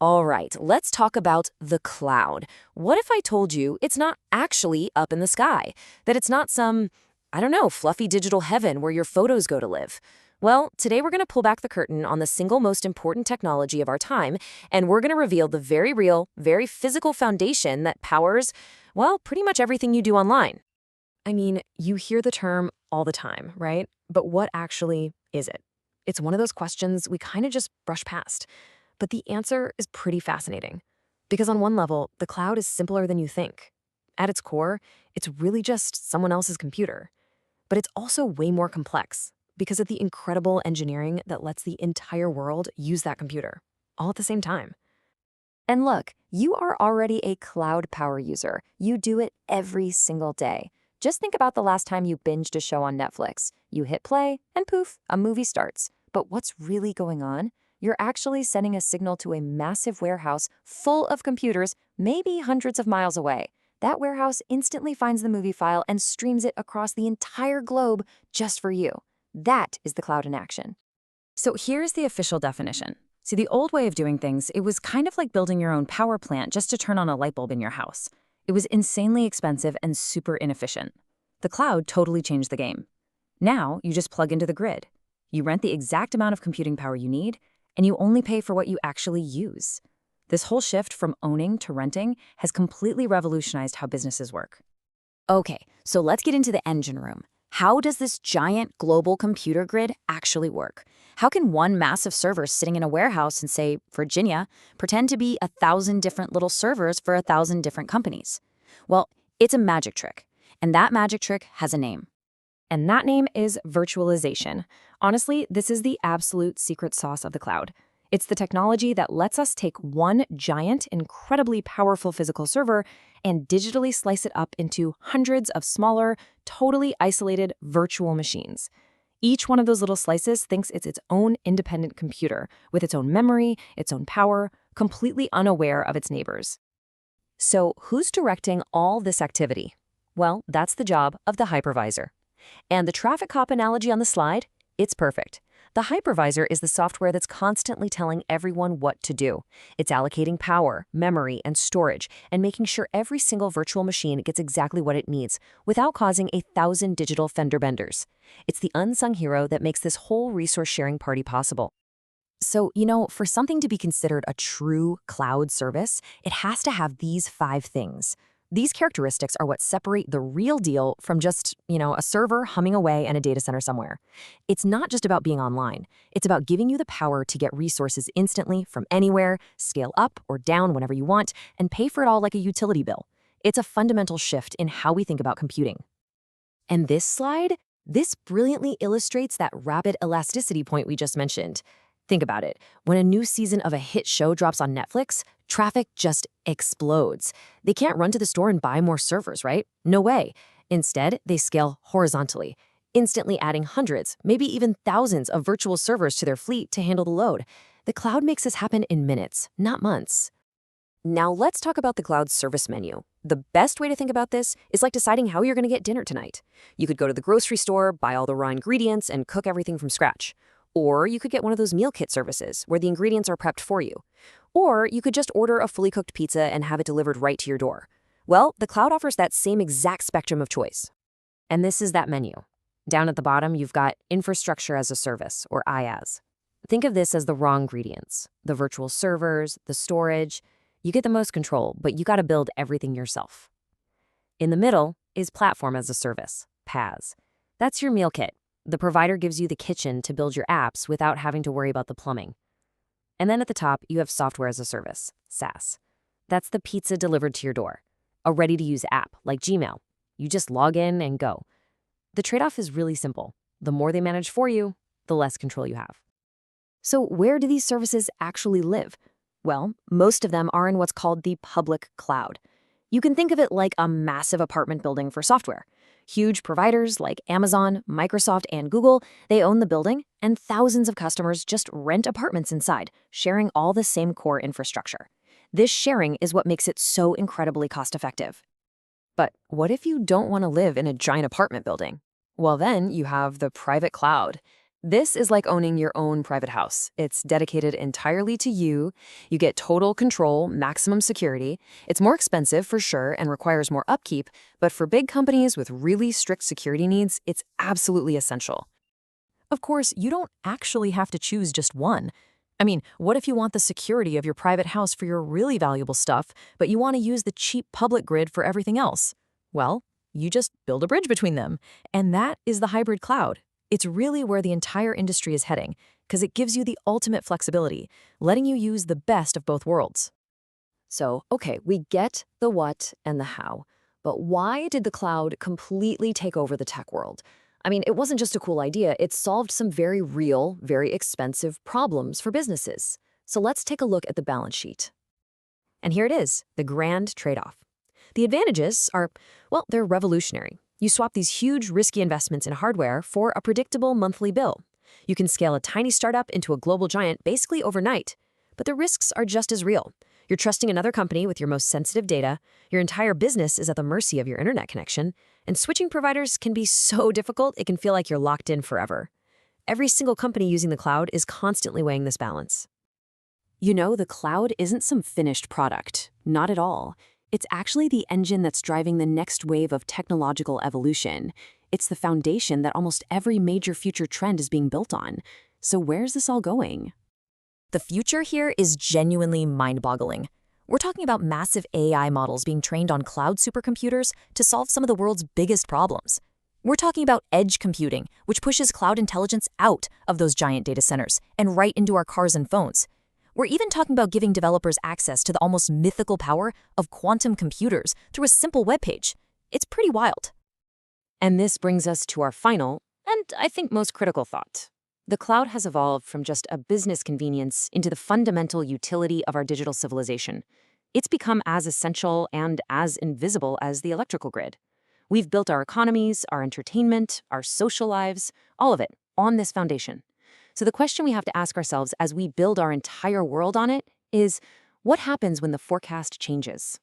All right, let's talk about the cloud. What if I told you it's not actually up in the sky? That it's not some, I don't know, fluffy digital heaven where your photos go to live? Well, today we're going to pull back the curtain on the single most important technology of our time, and we're going to reveal the very real, very physical foundation that powers, well, pretty much everything you do online. I mean, you hear the term all the time, right? But what actually is it? It's one of those questions we kind of just brush past. But the answer is pretty fascinating. Because on one level, the cloud is simpler than you think. At its core, it's really just someone else's computer. But it's also way more complex because of the incredible engineering that lets the entire world use that computer, all at the same time. And look, you are already a cloud power user. You do it every single day. Just think about the last time you binged a show on Netflix. You hit play, and poof, a movie starts. But what's really going on? You're actually sending a signal to a massive warehouse full of computers, maybe hundreds of miles away. That warehouse instantly finds the movie file and streams it across the entire globe just for you. That is the cloud in action. So here's the official definition. See, the old way of doing things, it was kind of like building your own power plant just to turn on a light bulb in your house. It was insanely expensive and super inefficient. The cloud totally changed the game. Now, you just plug into the grid. You rent the exact amount of computing power you need, and you only pay for what you actually use. This whole shift from owning to renting has completely revolutionized how businesses work. Okay, so let's get into the engine room. How does this giant global computer grid actually work? How can one massive server sitting in a warehouse in, say, Virginia, pretend to be 1,000 different little servers for 1,000 different companies? Well, it's a magic trick, and that magic trick has a name. And that name is virtualization. Honestly, this is the absolute secret sauce of the cloud. It's the technology that lets us take one giant, incredibly powerful physical server and digitally slice it up into hundreds of smaller, totally isolated virtual machines. Each one of those little slices thinks it's its own independent computer, with its own memory, its own power, completely unaware of its neighbors. So who's directing all this activity? Well, that's the job of the hypervisor. And the traffic cop analogy on the slide, it's perfect. The hypervisor is the software that's constantly telling everyone what to do. It's allocating power, memory, and storage, and making sure every single virtual machine gets exactly what it needs, without causing 1,000 digital fender benders. It's the unsung hero that makes this whole resource-sharing party possible. So, for something to be considered a true cloud service, it has to have these 5 things. These characteristics are what separate the real deal from just, a server humming away in a data center somewhere. It's not just about being online. It's about giving you the power to get resources instantly from anywhere, scale up or down whenever you want, and pay for it all like a utility bill. It's a fundamental shift in how we think about computing. And this brilliantly illustrates that rapid elasticity point we just mentioned. Think about it. When a new season of a hit show drops on Netflix, traffic just explodes. They can't run to the store and buy more servers, right? No way. Instead, they scale horizontally, instantly adding hundreds, maybe even thousands of virtual servers to their fleet to handle the load. The cloud makes this happen in minutes, not months. Now let's talk about the cloud service menu. The best way to think about this is like deciding how you're going to get dinner tonight. You could go to the grocery store, buy all the raw ingredients, and cook everything from scratch. Or you could get one of those meal kit services where the ingredients are prepped for you. Or you could just order a fully cooked pizza and have it delivered right to your door. Well, the cloud offers that same exact spectrum of choice. And this is that menu. Down at the bottom, you've got infrastructure as a service, or IaaS. Think of this as the raw ingredients, the virtual servers, the storage. You get the most control, but you got to build everything yourself. In the middle is platform as a service, PaaS. That's your meal kit. The provider gives you the kitchen to build your apps without having to worry about the plumbing. And then at the top, you have software as a service, SaaS. That's the pizza delivered to your door, a ready-to-use app like Gmail. You just log in and go. The trade-off is really simple. The more they manage for you, the less control you have. So where do these services actually live? Well, most of them are in what's called the public cloud. You can think of it like a massive apartment building for software. Huge providers like Amazon, Microsoft, and Google, they own the building, and thousands of customers just rent apartments inside, sharing all the same core infrastructure. This sharing is what makes it so incredibly cost-effective. But what if you don't want to live in a giant apartment building? Well, then you have the private cloud. This is like owning your own private house. It's dedicated entirely to you. You get total control, maximum security. It's more expensive for sure and requires more upkeep, but for big companies with really strict security needs, it's absolutely essential. Of course, you don't actually have to choose just one. I mean, what if you want the security of your private house for your really valuable stuff, but you want to use the cheap public grid for everything else? Well, you just build a bridge between them. And that is the hybrid cloud. It's really where the entire industry is heading, because it gives you the ultimate flexibility, letting you use the best of both worlds. So, okay, we get the what and the how, but why did the cloud completely take over the tech world? I mean, it wasn't just a cool idea, it solved some very real, very expensive problems for businesses. So let's take a look at the balance sheet. And here it is, the grand trade-off. The advantages are, well, they're revolutionary. You swap these huge, risky investments in hardware for a predictable monthly bill. You can scale a tiny startup into a global giant basically overnight. But the risks are just as real. You're trusting another company with your most sensitive data, your entire business is at the mercy of your internet connection, and switching providers can be so difficult it can feel like you're locked in forever. Every single company using the cloud is constantly weighing this balance. You know, the cloud isn't some finished product. Not at all. It's actually the engine that's driving the next wave of technological evolution. It's the foundation that almost every major future trend is being built on. So where's this all going? The future here is genuinely mind-boggling. We're talking about massive AI models being trained on cloud supercomputers to solve some of the world's biggest problems. We're talking about edge computing, which pushes cloud intelligence out of those giant data centers and right into our cars and phones. We're even talking about giving developers access to the almost mythical power of quantum computers through a simple web page. It's pretty wild. And this brings us to our final, and I think most critical thought. The cloud has evolved from just a business convenience into the fundamental utility of our digital civilization. It's become as essential and as invisible as the electrical grid. We've built our economies, our entertainment, our social lives, all of it on this foundation. So the question we have to ask ourselves as we build our entire world on it is, what happens when the forecast changes?